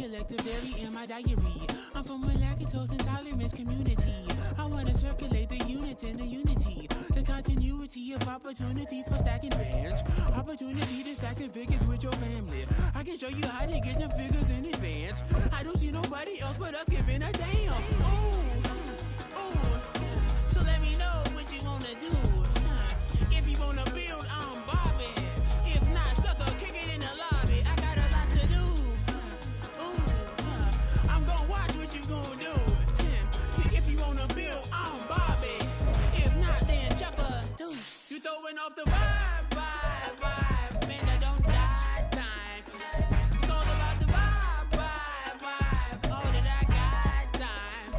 recollect a very in my diary. I'm from a lactose intolerance community. I wanna circulate the units and the unity, the continuity of opportunity for stacking bands, opportunity to stack the figures with your family. I can show you how to get them figures in advance. I don't see nobody else but us giving a damn. So let me know what you wanna do. If you wanna build, I'm Bobby. If not, sucker, kick it in the lobby. I got a lot to do. I'm gonna watch what you gonna do. See, if you wanna build, I'm Bobby. If not, then chucker, too. You throwing off the vibe. Man, I don't die time. It's all about the vibe. All that I got time.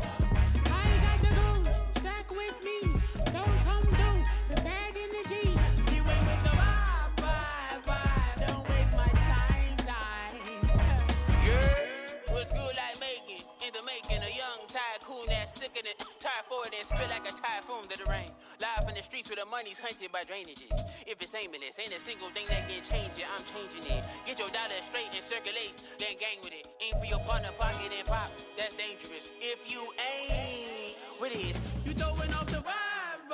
I ain't got the goons, stack with me. Don't come through, the bag in the G. You ain't with the vibe. Don't waste my time. Yeah, what's good like making? In the making, a young tycoon that's sickening. Tie forward and spit like a typhoon to the rain. Live in the streets where the money's hunted by drainages. If it's aimless, ain't a single thing that can change it. I'm changing it. Get your dollar straight and circulate, then gang with it. Aim for your partner, pocket and pop. That's dangerous. If you ain't with it, you throwing off the vibe.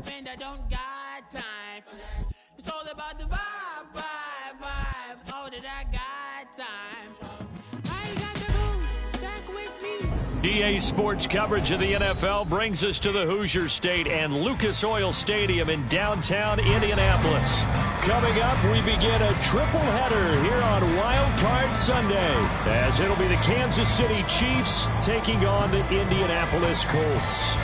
Man, I don't got time for that. It's all about the vibe. All that I got time for. I ain't got the goons, stack with me. DA Sports coverage of the NFL brings us to the Hoosier State and Lucas Oil Stadium in downtown Indianapolis. Coming up, we begin a triple header here on Wild Card Sunday, as it'll be the Kansas City Chiefs taking on the Indianapolis Colts.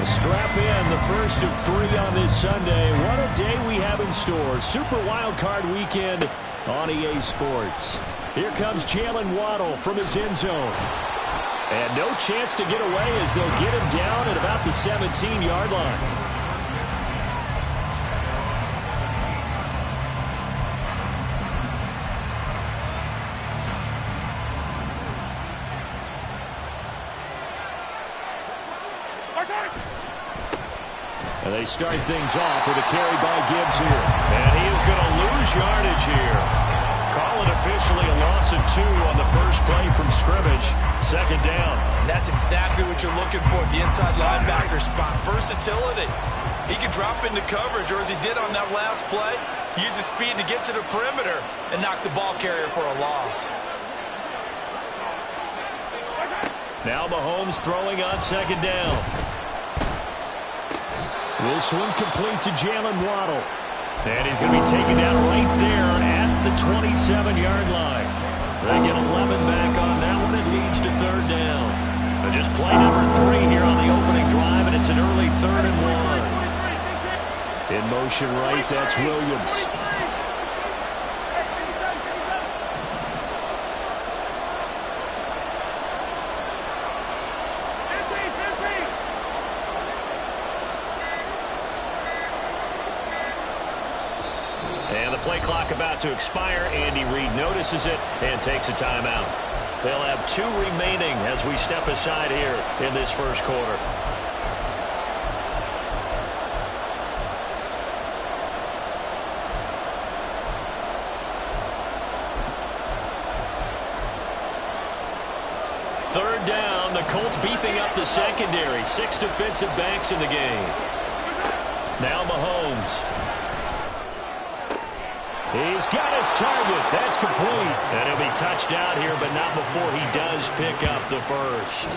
Strap in, the first of 3 on this Sunday. What a day we have in store. Super Wild Card Weekend on EA Sports. Here comes Jalen Waddle from his end zone. And no chance to get away as they'll get him down at about the 17-yard line. And they start things off with a carry by Gibbs here. And he is going to lose yardage here. Call it officially a loss of 2 on the first play from scrimmage. Second down. And that's exactly what you're looking for at the inside linebacker spot. Versatility. He can drop into coverage, or as he did on that last play, use his speed to get to the perimeter and knock the ball carrier for a loss. Now Mahomes throwing on second down. This one complete to Jalen Waddle. And he's going to be taken down right there at the 27-yard line. They get 11 back on that one. It leads to third down. But just play number 3 here on the opening drive, and it's an early 3rd and 1. In motion right, that's Williams. Play clock about to expire. Andy Reid notices it and takes a timeout. They'll have 2 remaining as we step aside here in this first quarter. Third down, the Colts beefing up the secondary. 6 defensive backs in the game. Now Mahomes. He's got his target. That's complete. And he'll be touched out here, but not before he does pick up the first.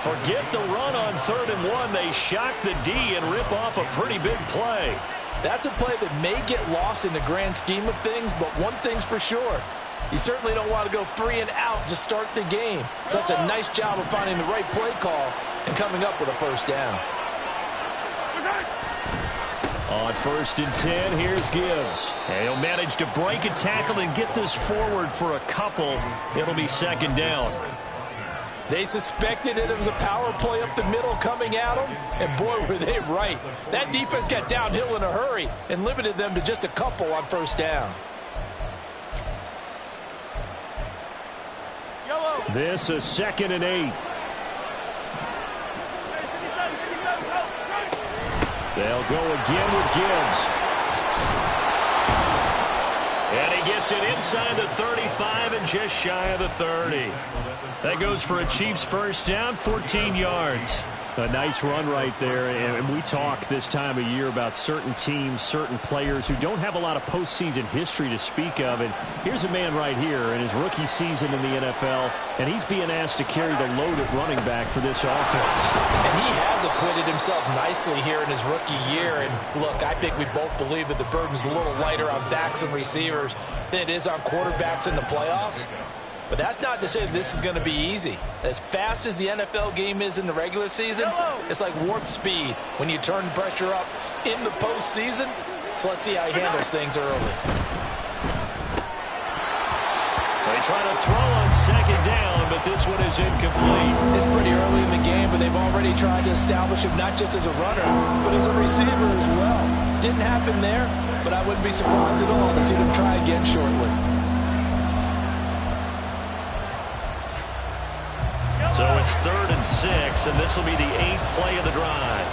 Forget the run on 3rd and 1. They shock the D and rip off a pretty big play. That's a play that may get lost in the grand scheme of things, but one thing's for sure. You certainly don't want to go 3 and out to start the game. So that's a nice job of finding the right play call and coming up with a first down. On 1st and 10, here's Gibbs. And he'll manage to break a tackle and get this forward for a couple. It'll be 2nd down. They suspected it was a power play up the middle coming at them, and boy, were they right. That defense got downhill in a hurry and limited them to just a couple on 1st down. This is 2nd and 8. They'll go again with Gibbs. And he gets it inside the 35 and just shy of the 30. That goes for a Chiefs first down, 14 yards. A nice run right there, and we talk this time of year about certain teams, certain players who don't have a lot of postseason history to speak of, and here's a man right here in his rookie season in the NFL, and he's being asked to carry the load at running back for this offense. And he has acquitted himself nicely here in his rookie year, and look, I think we both believe that the burden's a little lighter on backs and receivers than it is on quarterbacks in the playoffs. But that's not to say that this is going to be easy. As fast as the NFL game is in the regular season, it's like warp speed when you turn pressure up in the postseason. So let's see how he handles things early. They try to throw on second down, but this one is incomplete. It's pretty early in the game, but they've already tried to establish him not just as a runner, but as a receiver as well. Didn't happen there, but I wouldn't be surprised at all to see them try again shortly. So it's 3rd and 6, and this will be the 8th play of the drive.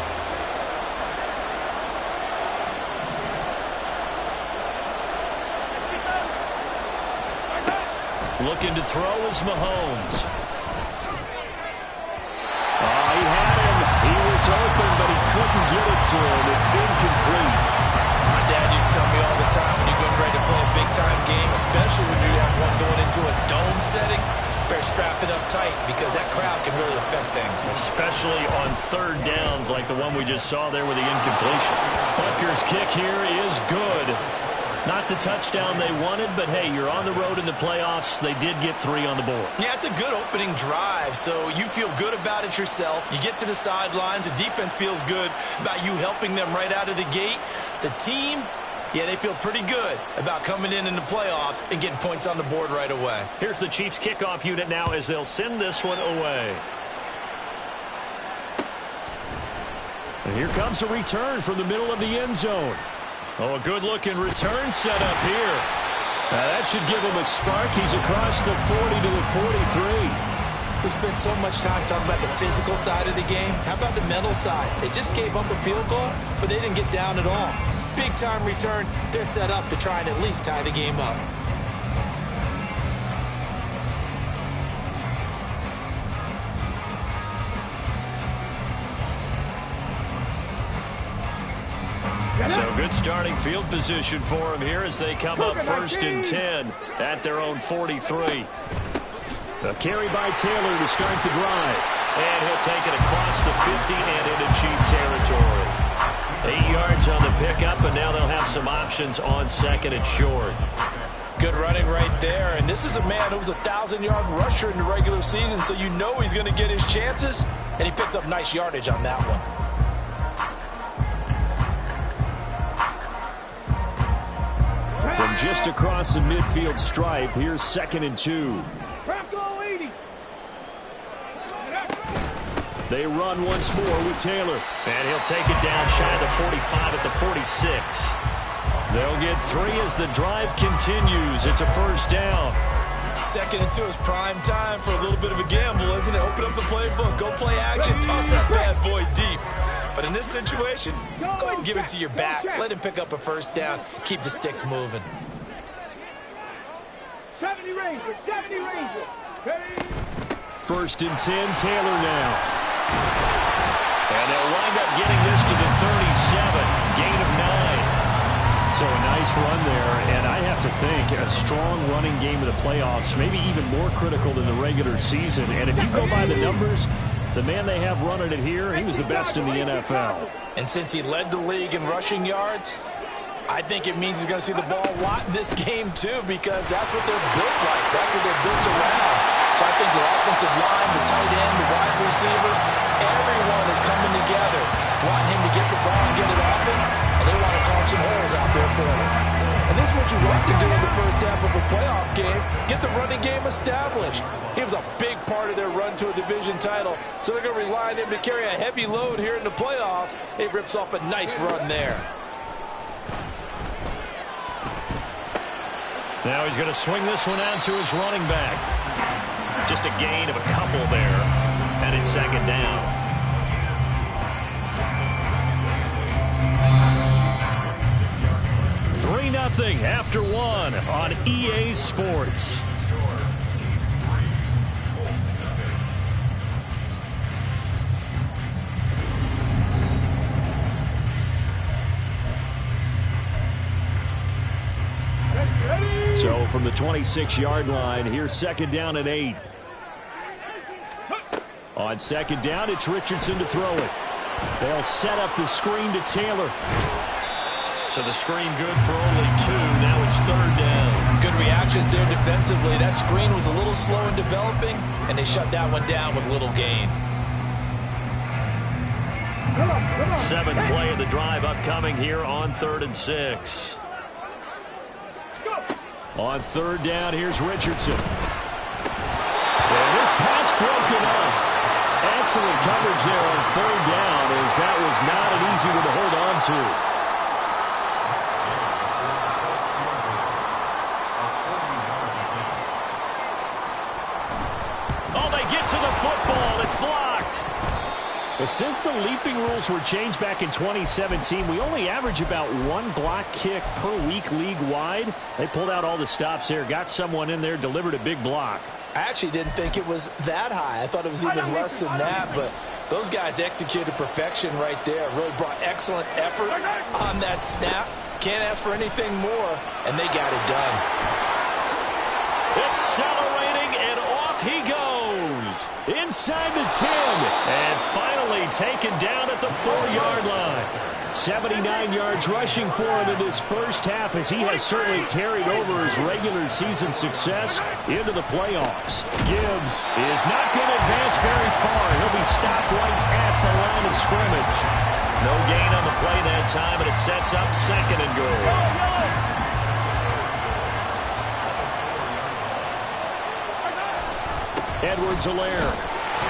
Looking to throw is Mahomes. He had him. He was open, but he couldn't get it to him. It's incomplete. As my dad used to tell me all the time, when you're getting ready to play a big-time game, especially when you have one going into a dome setting, better strap it up tight because that crowd can really affect things. Especially on 3rd downs like the one we just saw there with the incompletion. Butker's kick here is good. Not the touchdown they wanted, but hey, you're on the road in the playoffs. They did get 3 on the board. Yeah, it's a good opening drive, so you feel good about it yourself. You get to the sidelines. The defense feels good about you helping them right out of the gate. The team, yeah, they feel pretty good about coming in the playoffs and getting points on the board right away. Here's the Chiefs kickoff unit now as they'll send this one away. And here comes a return from the middle of the end zone. Oh, a good-looking return set up here. That should give him a spark. He's across the 40 to the 43. We spent so much time talking about the physical side of the game. How about the mental side? They just gave up a field goal, but they didn't get down at all. Big-time return. They're set up to try and at least tie the game up. So good starting field position for him here as they come up 1st and 10 at their own 43. A carry by Taylor to start the drive. And he'll take it across the 50 and into Chief territory. 8 yards on the pickup, and now they'll have some options on 2nd and short. Good running right there. And this is a man who was a 1,000-yard rusher in the regular season, so you know he's going to get his chances. And he picks up nice yardage on that one. From just across the midfield stripe, here's 2nd and 2. They run once more with Taylor. And he'll take it down shy of the 45 at the 46. They'll get 3 as the drive continues. It's a first down. 2nd and 2 is prime time for a little bit of a gamble, isn't it? Open up the playbook, go play action, toss that bad boy deep. But in this situation, go ahead and give it to your back. Let him pick up a first down. Keep the sticks moving. 70 Rangers, 70 Rangers. 1st and 10, Taylor now. And they'll wind up getting this to the 37. Gain of 9. So a nice run there, and I have to think a strong running game of the playoffs, maybe even more critical than the regular season. And if you go by the numbers, the man they have running it here, he was the best in the NFL. And since he led the league in rushing yards, I think it means he's going to see the ball a lot in this game, too, because that's what they're built like. That's what they're built around. So I think the offensive line, the tight end, the wide receivers, everyone is coming together, wanting him to get the ball and get it off him, and they want to carve some holes out there for him. And this is what you want to do in the first half of a playoff game, get the running game established. He was a big part of their run to a division title, so they're going to rely on him to carry a heavy load here in the playoffs. He rips off a nice run there. Now he's going to swing this one out to his running back. Just a gain of a couple there, and it's 2nd down. 0 after 1 on EA Sports. So from the 26-yard line, here's 2nd down and 8. On 2nd down, it's Richardson to throw it. They'll set up the screen to Taylor. So the screen good for only 2. Now it's 3rd down. Good reactions there defensively. That screen was a little slow in developing, and they shut that one down with little gain. 7th play of the drive upcoming here on 3rd and 6. On 3rd down, here's Richardson. And this pass broken up. Excellent coverage there on 3rd down, as that was not an easy one to hold on to. Oh, they get to the football. It's blocked. But since the leaping rules were changed back in 2017, we only average about 1 block kick per week league-wide. They pulled out all the stops there, got someone in there, delivered a big block. I actually didn't think it was that high. I thought it was even less than that, but those guys executed perfection right there. Really brought excellent effort on that snap. Can't ask for anything more, and they got it done. Accelerating, and off he goes. Inside the 10, and finally taken down at the 4-yard line. 79 yards rushing for him in his first half, as he has certainly carried over his regular season success into the playoffs. Gibbs is not going to advance very far. He'll be stopped right at the line of scrimmage. No gain on the play that time, and it sets up 2nd and goal. Edwards-Helaire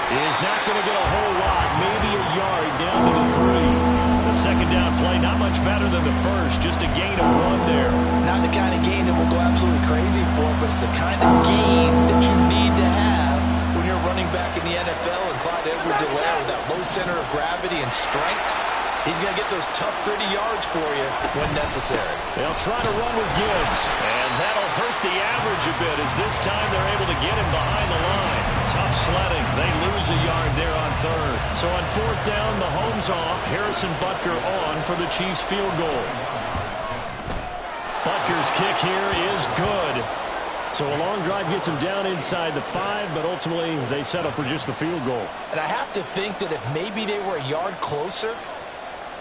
is not going to get a whole lot, maybe a yard down to the 3. The 2nd down play, not much better than the first, just a gain of 1 there. Not the kind of gain that will go absolutely crazy for, but it's the kind of gain that you need to have when you're running back in the NFL. And Clyde Edwards-Helaire, with that low center of gravity and strength, he's going to get those tough, gritty yards for you when necessary. They'll try to run with Gibbs, and that'll hurt the average a bit, as this time they're able to get him behind the line. Tough sledding. They lose a yard there on 3rd. So on 4th down, Mahomes off. Harrison Butker on for the Chiefs field goal. Butker's kick here is good. So a long drive gets him down inside the 5, but ultimately they settle for just the field goal. And I have to think that if maybe they were a yard closer,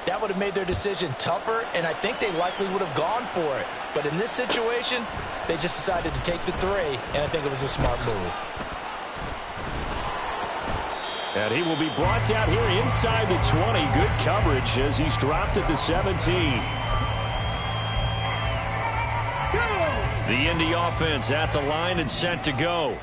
that would have made their decision tougher, and I think they likely would have gone for it. But in this situation, they just decided to take the 3, and I think it was a smart move. And he will be brought down here inside the 20. Good coverage as he's dropped at the 17. The Indy offense at the line and set to go.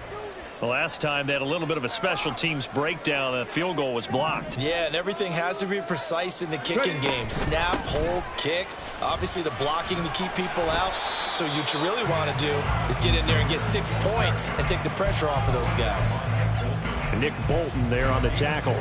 The last time they had a little bit of a special teams breakdown. The field goal was blocked. Yeah, and everything has to be precise in the kicking game. Snap, hold, kick. Obviously the blocking to keep people out. So what you really want to do is get in there and get 6 points and take the pressure off of those guys. Nick Bolton there on the tackle.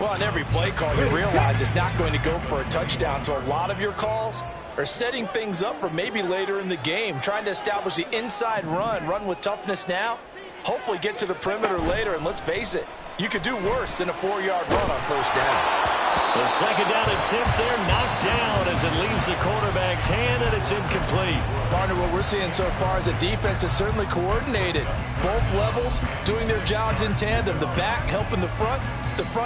Well, on every play call, you realize it's not going to go for a touchdown. So a lot of your calls are setting things up for maybe later in the game, trying to establish the inside run with toughness now, hopefully get to the perimeter later. And let's face it, you could do worse than a 4-yard run on 1st down. The 2nd down attempt there knocked down as it leaves the quarterback's hand, and it's incomplete. Partner, what we're seeing so far is a defense is certainly coordinated. Both levels doing their jobs in tandem. The back helping the front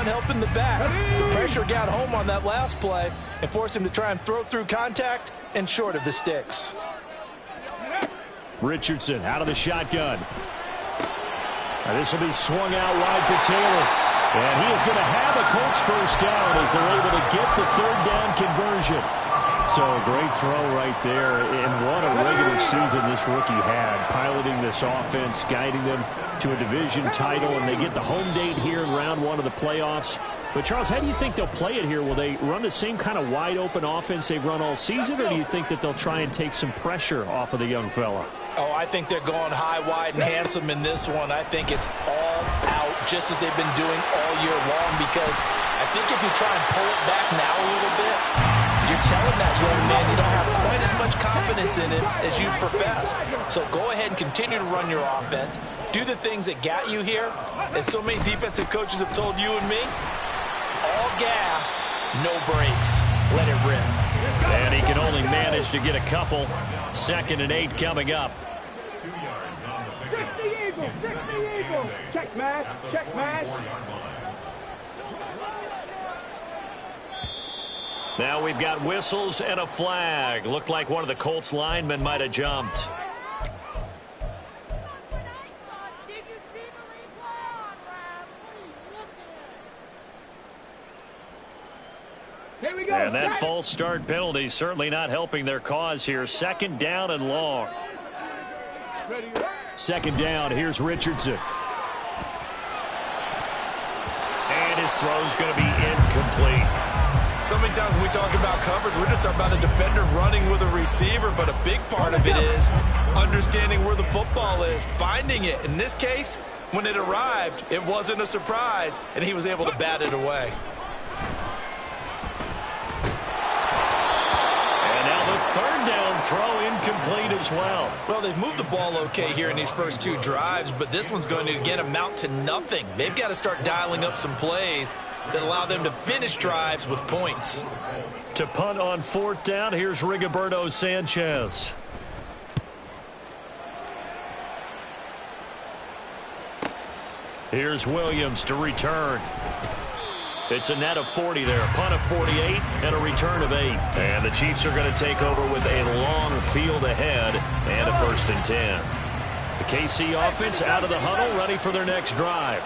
helping the back. The pressure got home on that last play and forced him to try and throw through contact and short of the sticks. Richardson out of the shotgun. And this will be swung out wide for Taylor. And he is going to have a Colts 1st down as they're able to get the 3rd down conversion. So great throw right there. And what a regular season this rookie had, piloting this offense, guiding them to a division title, and they get the home date here in round 1 of the playoffs. But, Charles, how do you think they'll play it here? Will they run the same kind of wide-open offense they've run all season, or do you think that they'll try and take some pressure off of the young fella? Oh, I think they're going high, wide, and handsome in this one. I think it's all out, just as they've been doing all year long, because I think if you try and pull it back now a little bit, you're you're telling that young man you don't have quite as much confidence in him as you've professed. So go ahead and continue to run your offense. Do the things that got you here. As so many defensive coaches have told you and me, all gas, no brakes. Let it rip. And he can only manage to get a couple. 2nd and 8 coming up. 60 Eagles, 60 Eagles. Check match, check match. Now we've got whistles and a flag. Looked like one of the Colts linemen might have jumped. Here we go. And that false start penalty certainly not helping their cause here. 2nd down and long. 2nd down, here's Richardson. And his throw's going to be incomplete. So many times when we talk about coverage, we're just talking about a defender running with a receiver, but a big part of it is understanding where the football is, finding it. In this case, when it arrived, it wasn't a surprise, and he was able to bat it away. And now the 3rd down throw incomplete as well. Well, they've moved the ball okay here in these first 2 drives, but this one's going to, again, amount to nothing. They've got to start dialing up some plays that allow them to finish drives with points. To punt on 4th down, here's Rigoberto Sanchez. Here's Williams to return. It's a net of 40 there. A punt of 48 and a return of 8. And the Chiefs are going to take over with a long field ahead and a 1st and 10. The KC offense out of the huddle, ready for their next drive.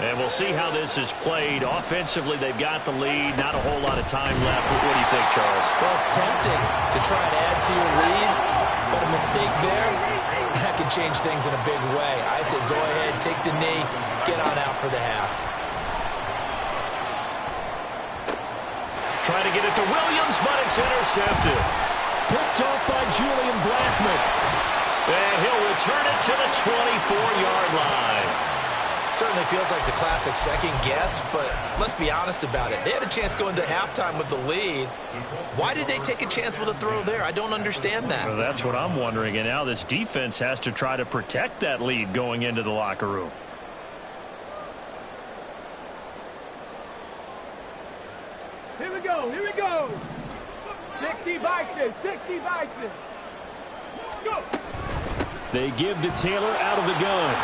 And we'll see how this is played. Offensively, they've got the lead. Not a whole lot of time left. What do you think, Charles? Well, it's tempting to try and add to your lead, but a mistake there, that could change things in a big way. I say go ahead, take the knee, get on out for the half. Trying to get it to Williams, but it's intercepted. Picked off by Julian Blackmon. And he'll return it to the 24-yard line. Certainly feels like the classic second guess, but let's be honest about it. They had a chance going to halftime with the lead. Why did they take a chance with a throw there? I don't understand that. Well, that's what I'm wondering. And now this defense has to try to protect that lead going into the locker room. Here we go, here we go. 60 Vikings, 60 Vikings. Go. They give to Taylor out of the gun.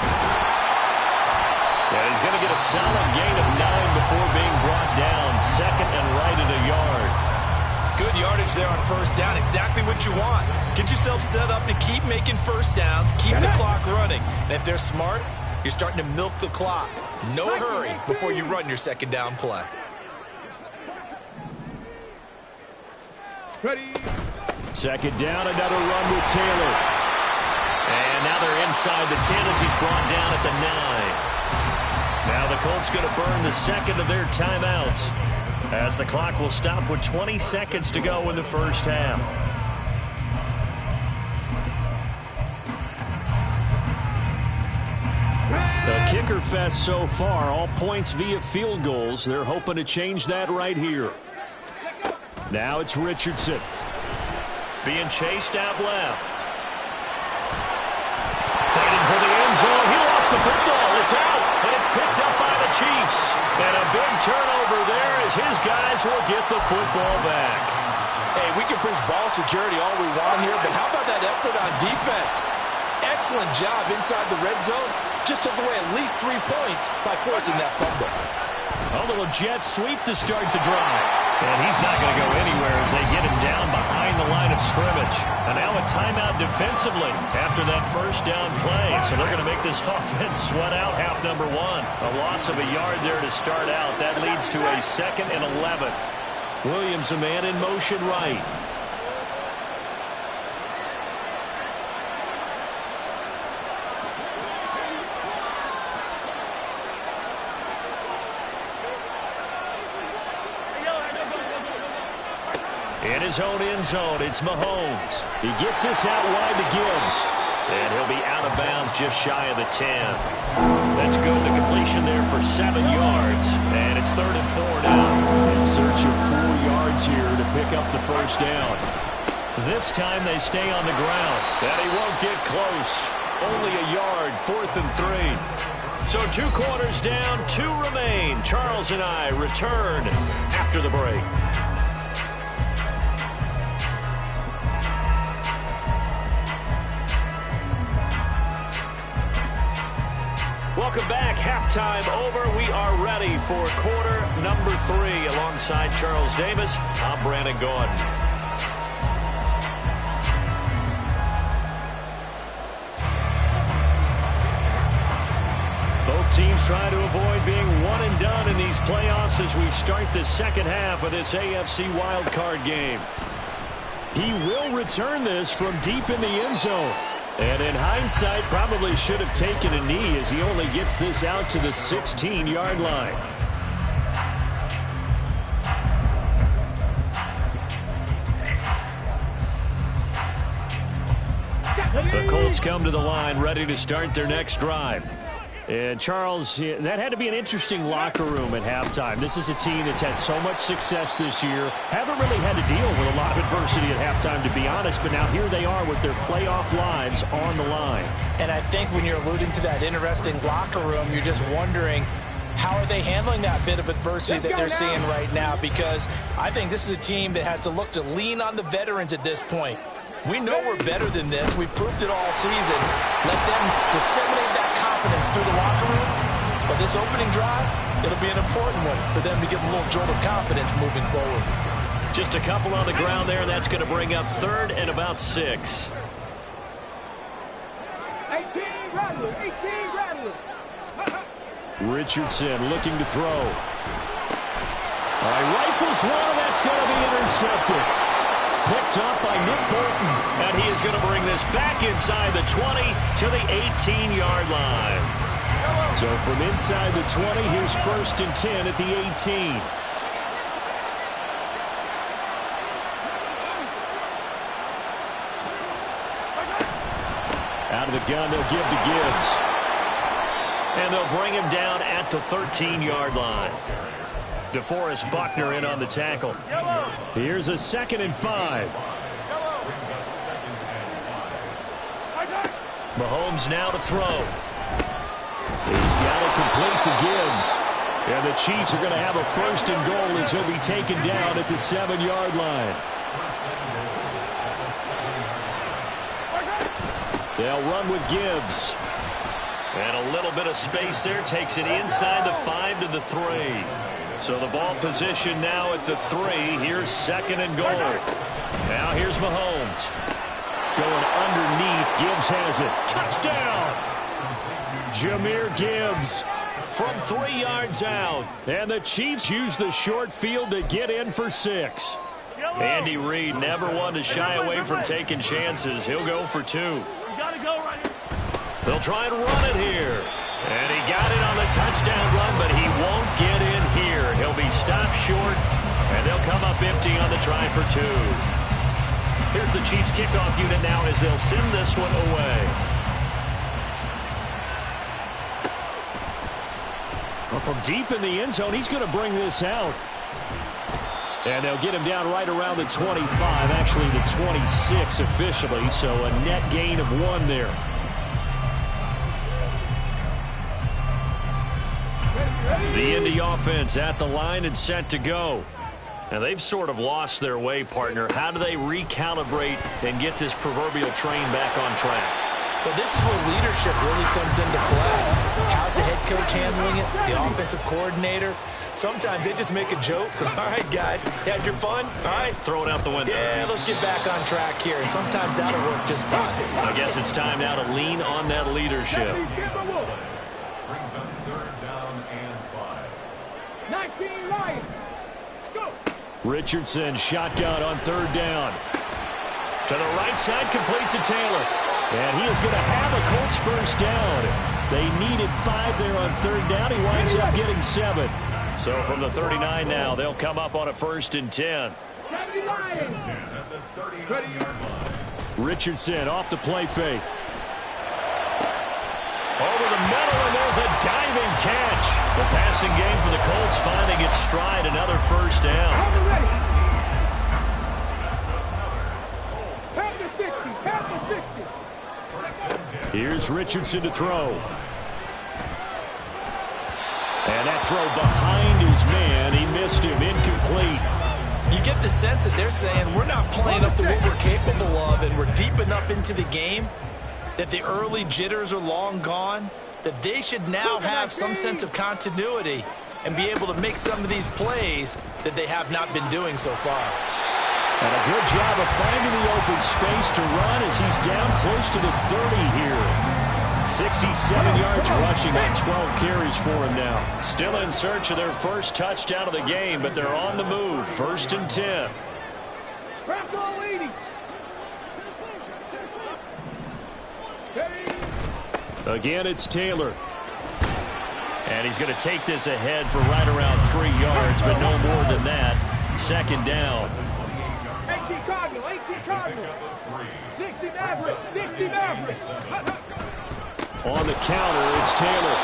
Yeah, he's going to get a solid gain of 9 before being brought down. 2nd and right at a yard. Good yardage there on 1st down. Exactly what you want. Get yourself set up to keep making 1st downs, keep the clock running. And if they're smart, you're starting to milk the clock. No hurry before you run your 2nd down play. Ready. 2nd down, another run with Taylor. And now they're inside the 10 as he's brought down at the 9. Now the Colts going to burn the 2nd of their timeouts as the clock will stop with 20 seconds to go in the 1st half. The kicker fest so far, all points via field goals. They're hoping to change that right here. Now it's Richardson being chased out left. Fighting for the end zone. He lost the football. It's out, and it's picked up by the Chiefs. And a big turnover there as his guys will get the football back. Hey, we can preach ball security all we want here, but how about that effort on defense? Excellent job inside the red zone. Just took away at least 3 points by forcing that fumble. A little jet sweep to start the drive. And he's not going to go anywhere as they get him down behind the line of scrimmage. And now a timeout defensively after that 1st down play. So they're going to make this offense sweat out half number 1. A loss of a yard there to start out. That leads to a 2nd and 11. Williams, a man in motion right. In his own end zone, it's Mahomes. He gets this out wide to Gibbs. And he'll be out of bounds just shy of the 10. That's good. The completion there for 7 yards. And it's 3rd and 4 now. In search of 4 yards here to pick up the first down. This time they stay on the ground. And he won't get close. Only a yard, 4th and 3. So 2 quarters down, 2 remain. Charles and I return after the break. Welcome back. Halftime over. We are ready for quarter number 3. Alongside Charles Davis, I'm Brandon Gaudin. Both teams try to avoid being one and done in these playoffs as we start the second half of this AFC wildcard game. He will return this from deep in the end zone. And in hindsight, probably should have taken a knee as he only gets this out to the 16-yard line. The Colts come to the line ready to start their next drive. And Charles, that had to be an interesting locker room at halftime. This is a team that's had so much success this year. Haven't really had to deal with a lot of adversity at halftime, to be honest. But now here they are with their playoff lives on the line. And I think when you're alluding to that interesting locker room, you're just wondering, how are they handling that bit of adversity that they're seeing right now? Because I think this is a team that has to look to lean on the veterans at this point. We know we're better than this. We've proved it all season. Let them disseminate that confidence through the locker room. But this opening drive, it'll be an important one for them to give a little jolt of confidence moving forward. Just a couple on the ground there, and that's going to bring up 3rd and about 6. 18 Rattler, 18 Rattler. Richardson looking to throw. All right, rifles one, and that's going to be intercepted. Picked up by Nick Bolton. And he is going to bring this back inside the 20 to the 18-yard line. So from inside the 20, here's 1st and 10 at the 18. Out of the gun, they'll give to Gibbs. And they'll bring him down at the 13-yard line. DeForest Buckner in on the tackle. Here's a 2nd and 5. Mahomes now to throw. He's got it complete to Gibbs. And the Chiefs are going to have a 1st and goal as he'll be taken down at the 7-yard line. They'll run with Gibbs. And a little bit of space there. Takes it inside the 5 to the 3. So the ball position now at the 3. Here's 2nd and goal. Now here's Mahomes. Going underneath. Gibbs has it. Touchdown! Jahmyr Gibbs from 3 yards out. And the Chiefs use the short field to get in for 6. Andy Reid never one to shy away from taking chances. He'll go for 2. They'll try and run it here. And he got it on the touchdown run, but he won't get in here. He'll be stopped short, and they'll come up empty on the try for 2. Here's the Chiefs kickoff unit now as they'll send this one away. Well, from deep in the end zone, he's going to bring this out. And they'll get him down right around the 25, actually the 26 officially, so a net gain of 1 there. The Indy offense at the line and set to go. Now, they've sort of lost their way, partner. How do they recalibrate and get this proverbial train back on track? Well, this is where leadership really comes into play. How's the head coach handling it? The offensive coordinator? Sometimes they just make a joke. All right, guys, had your fun? All right. Throw it out the window. Yeah, let's get back on track here. And sometimes that'll work just fine. I guess it's time now to lean on that leadership. Brings up 3rd down and 5. 19 Lions. Go. Richardson shotgun on 3rd down. To the right side, complete to Taylor. And he is going to have a Colts 1st down. They needed 5 there on 3rd down. He winds up getting 7. So from the 39 now, they'll come up on a 1st and 10. Richardson off the play fake. a diving catch. The passing game for the Colts finding its stride, another first down. Here's Richardson to throw. And that throw behind his man. He missed him. Incomplete. You get the sense that they're saying we're not playing up to what we're capable of, and we're deep enough into the game that the early jitters are long gone, that they should now have some sense of continuity and be able to make some of these plays that they have not been doing so far. And a good job of finding the open space to run as he's down close to the 30 here. 67 yards rushing on 12 carries for him now. Still in search of their first touchdown of the game, but they're on the move. 1st and 10. Again, it's Taylor. And he's going to take this ahead for right around 3 yards, but no more than that. 2nd down. 18 Cardinal. 60 Mavericks. On the counter, it's Taylor.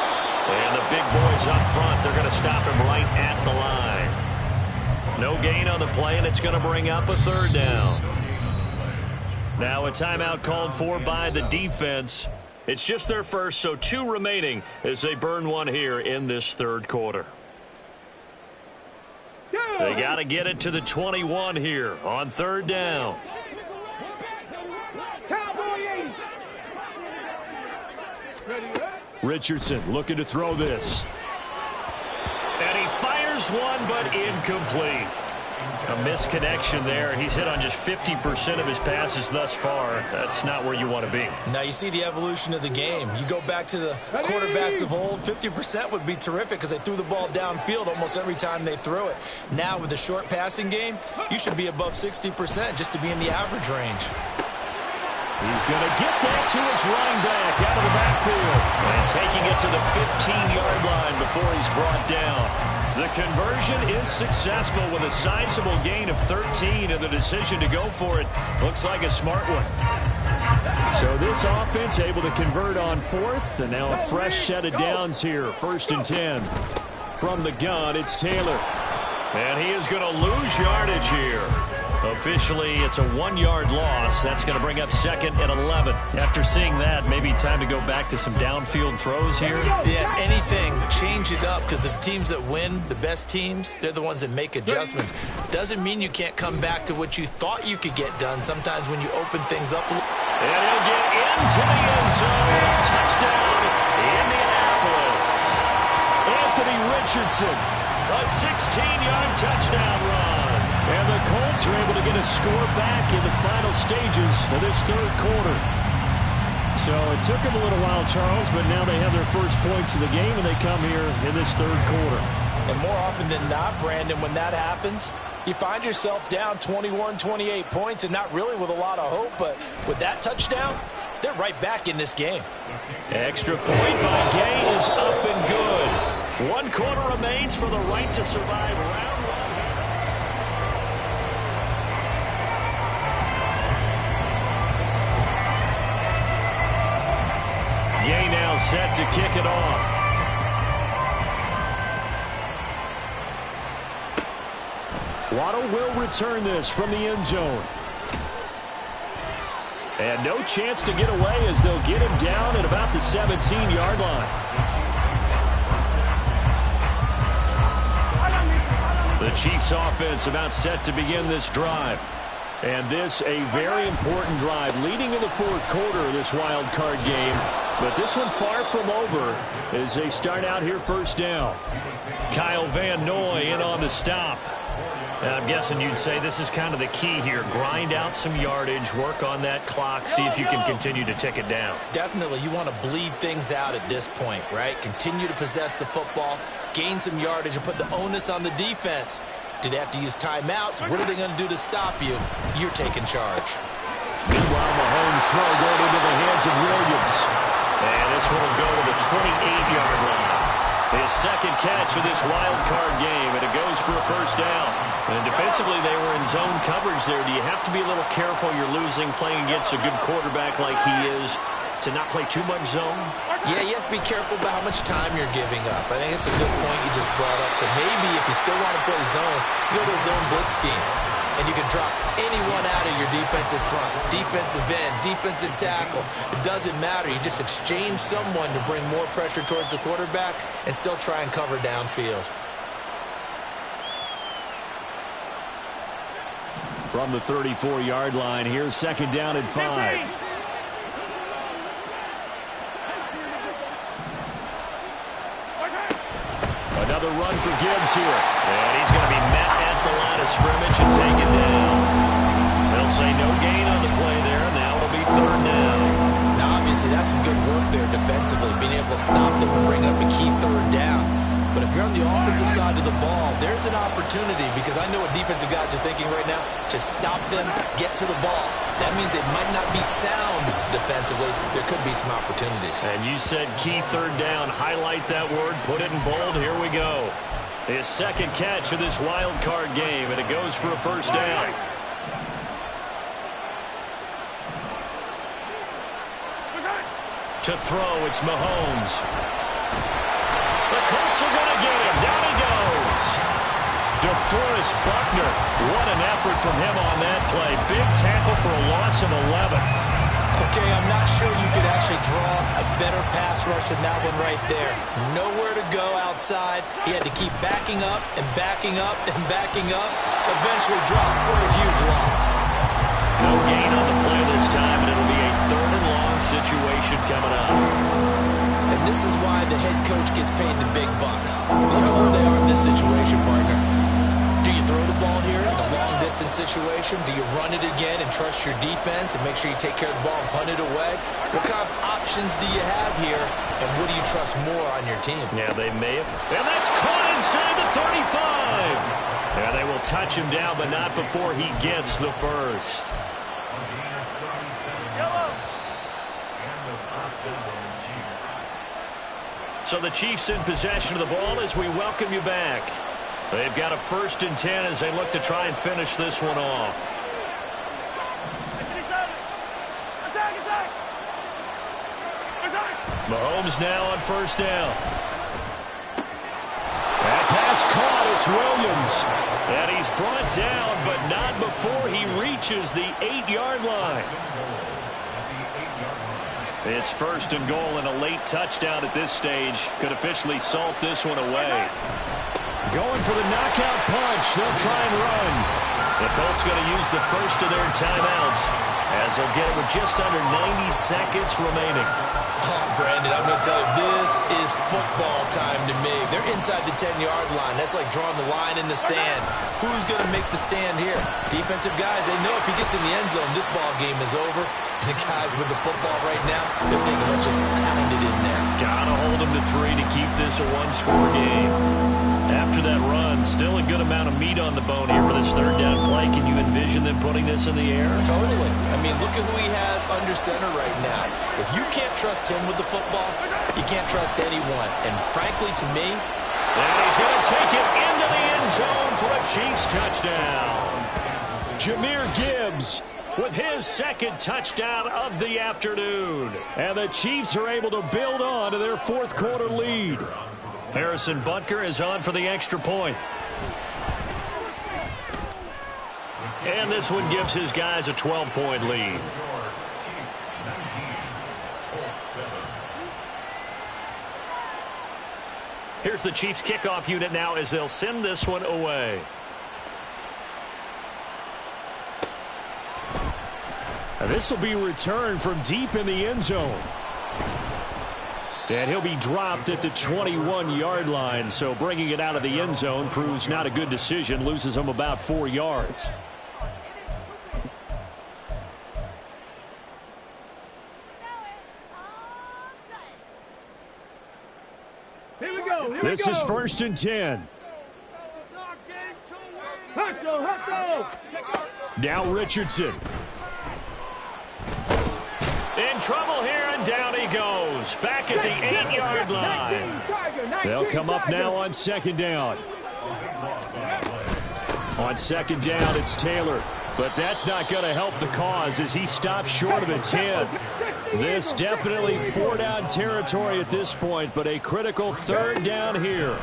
And the big boys up front, they're going to stop him right at the line. No gain on the play, and it's going to bring up a 3rd down. Now a timeout called for by the defense. It's just their first, so 2 remaining as they burn one here in this 3rd quarter. They got to get it to the 21 here on 3rd down. Richardson looking to throw this. And he fires one, but incomplete. A misconnection there. He's hit on just 50% of his passes thus far. That's not where you want to be. Now you see the evolution of the game. You go back to the quarterbacks of old, 50% would be terrific because they threw the ball downfield almost every time they threw it. Now with the short passing game, you should be above 60% just to be in the average range. He's going to get that to his running back out of the backfield. And taking it to the 15-yard line before he's brought down. The conversion is successful with a sizable gain of 13, and the decision to go for it looks like a smart one. So this offense able to convert on 4th, and now a fresh set of downs here. 1st and 10. From the gun, it's Taylor. And he is going to lose yardage here. Officially, it's a 1-yard loss. That's going to bring up 2nd and 11. After seeing that, maybe time to go back to some downfield throws here. Yeah, anything. Change it up because the teams that win, the best teams, they're the ones that make adjustments. Doesn't mean you can't come back to what you thought you could get done sometimes when you open things up. And he'll get into the end zone. Touchdown, Indianapolis. Anthony Richardson. A 16-yard touchdown run. And the Colts are able to get a score back in the final stages of this 3rd quarter. So it took them a little while, Charles, but now they have their first points of the game, and they come here in this 3rd quarter. And more often than not, Brandon, when that happens, you find yourself down 21, 28 points and not really with a lot of hope, but with that touchdown, they're right back in this game. Extra point by Gay is up and good. 1 quarter remains for the right to survive round 1. Gay now set to kick it off. Waddle will return this from the end zone. And no chance to get away as they'll get him down at about the 17-yard line. The Chiefs offense about set to begin this drive. And this a very important drive leading in the 4th quarter of this wild card game. But this one far from over as they start out here 1st down. Kyle Van Noy in on the stop. I'm guessing you'd say this is kind of the key here. Grind out some yardage, work on that clock, see if you can continue to tick it down. Definitely. You want to bleed things out at this point, right? Continue to possess the football, gain some yardage, and put the onus on the defense. Do they have to use timeouts? What are they going to do to stop you? You're taking charge. Meanwhile, Mahomes' throw going into the hands of Williams. And this one will go to the 28-yard line. His 2nd catch of this wild card game, and it goes for a 1st down. And defensively, they were in zone coverage there. Do you have to be a little careful? You're losing, playing against a good quarterback like he is. to not play too much zone? Yeah, you have to be careful about how much time you're giving up. I think it's a good point you just brought up. So maybe if you still want to play zone, you go to a zone blitz scheme. And you can drop anyone out of your defensive front. Defensive end, defensive tackle. It doesn't matter. You just exchange someone to bring more pressure towards the quarterback and still try and cover downfield. From the 34-yard line, here's second down and 5. Another run for Gibbs here. And he's going to be met at the line of scrimmage and taken down. They'll say no gain on the play there. Now it'll be third down. Now, obviously, that's some good work there defensively, being able to stop them and bring up a key third down. But if you're on the offensive side of the ball, there's an opportunity, because I know what defensive guys are thinking right now. Just stop them, get to the ball. That means it might not be sound defensively. There could be some opportunities. And you said key third down. Highlight that word. Put it in bold. Here we go. His second catch of this wild card game, and it goes for a first down. To throw, it's Mahomes. The Colts are going to get him. Down he goes. DeForest Buckner. What an effort from him on that play. Big tackle for a loss of 11. Okay, I'm not sure you could actually draw a better pass rush than that one right there. Nowhere to go outside. He had to keep backing up and backing up and backing up. Eventually dropped for a huge loss. No gain on the play this time, and it'll be a third and long situation coming up. And this is why the head coach gets paid the big bucks. Look at where they are in this situation, partner. Do you throw the ball here in a long-distance situation? Do you run it again and trust your defense and make sure you take care of the ball and punt it away? What kind of options do you have here, and what do you trust more on your team? Yeah, they may have. And that's caught inside the 35. Yeah, they will touch him down, but not before he gets the first. So the Chiefs in possession of the ball as we welcome you back. They've got a 1st and 10 as they look to try and finish this one off. Mahomes now on 1st down. That pass caught. It's Williams. And he's brought down, but not before he reaches the 8-yard line. It's 1st and goal, and a late touchdown at this stage could officially salt this one away. Going for the knockout punch. They'll try and run. The Colts going to use the first of their timeouts as they'll get it with just under 90 seconds remaining. Oh, Brandon, I'm going to tell you, this is football time to me. They're inside the 10-yard line. That's like drawing the line in the sand. Who's going to make the stand here? Defensive guys, they know if he gets in the end zone, this ball game is over. And the guys with the football right now, they're thinking, let's just pound it in there. Got to hold them to 3 to keep this a one-score game. After that run, still a good amount of meat on the bone here for this third down play. Can you envision them putting this in the air? Totally. I mean, look at who he has under center right now. If you can't trust him with the football, you can't trust anyone. And frankly, to me, and he's going to take it into the end zone for a Chiefs touchdown. Jahmyr Gibbs with his 2nd touchdown of the afternoon. And the Chiefs are able to build on to their 4th quarter lead. Harrison Butker is on for the extra point. And this one gives his guys a 12-point lead. Here's the Chiefs kickoff unit now as they'll send this one away. And this will be returned from deep in the end zone. And he'll be dropped at the 21-yard line, so bringing it out of the end zone proves not a good decision, loses him about 4 yards. This is 1st and 10. Now Richardson. In trouble here, and down he goes. Back at the 8-yard line. They'll come up now on 2nd down. On 2nd down, it's Taylor. But that's not going to help the cause as he stops short of the 10. This definitely 4-down territory at this point, but a critical 3rd down here.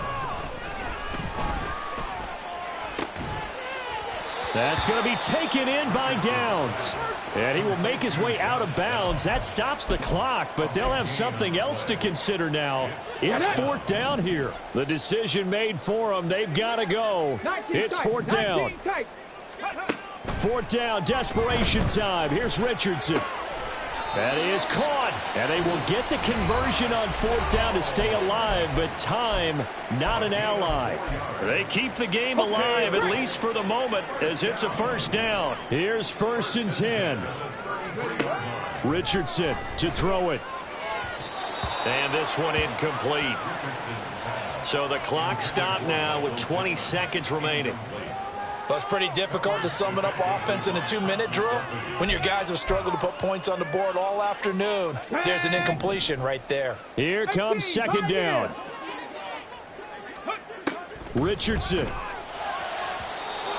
That's going to be taken in by Downs. And he will make his way out of bounds. That stops the clock, but they'll have something else to consider now. It's 4th down here. The decision made for them. They've got to go. It's 4th down. 4th down, desperation time. Here's Richardson. That is caught. And they will get the conversion on 4th down to stay alive, but time, not an ally. They keep the game alive, at least for the moment, as it's a 1st down. Here's 1st and 10. Richardson to throw it. And this one incomplete. So the clock stopped now with 20 seconds remaining. Well, it's pretty difficult to sum it up offense in a 2-minute drill when your guys have struggled to put points on the board all afternoon. There's an incompletion right there. Here comes 2nd down. Richardson.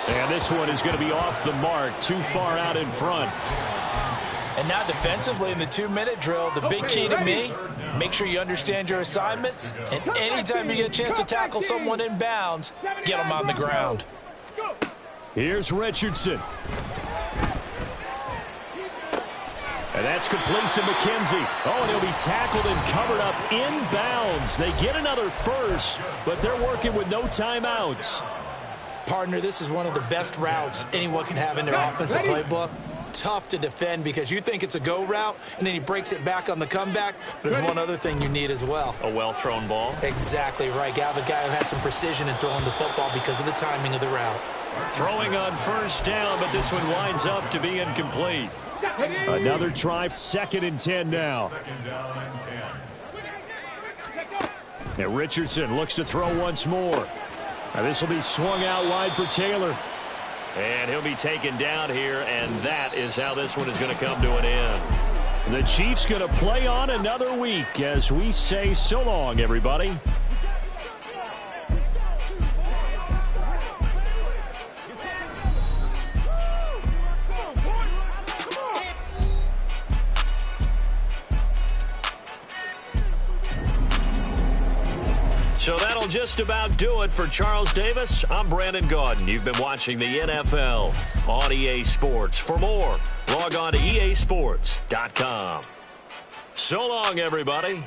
And this one is going to be off the mark, too far out in front. And now defensively in the 2-minute drill, the big key to me, make sure you understand your assignments, and anytime you get a chance to tackle someone in bounds, get them on the ground. Here's Richardson. And that's complete to McKenzie. Oh, and he'll be tackled and covered up inbounds. They get another 1st, but they're working with no timeouts. Partner, this is one of the best routes anyone can have in their offensive playbook. Tough to defend because you think it's a go route, and then he breaks it back on the comeback. There's one other thing you need as well. A well-thrown ball. Exactly right. You have a guy who has some precision in throwing the football because of the timing of the route. Throwing on 1st down, but this one winds up to be incomplete. Another try, 2nd and 10 now. 2nd down and 10. And Richardson looks to throw once more. Now this will be swung out wide for Taylor. And he'll be taken down here, and that is how this one is going to come to an end. The Chiefs going to play on another week as we say so long, everybody. So that'll just about do it for Charles Davis. I'm Brandon Gaudin. You've been watching the NFL on EA Sports. For more, log on to easports.com. So long, everybody.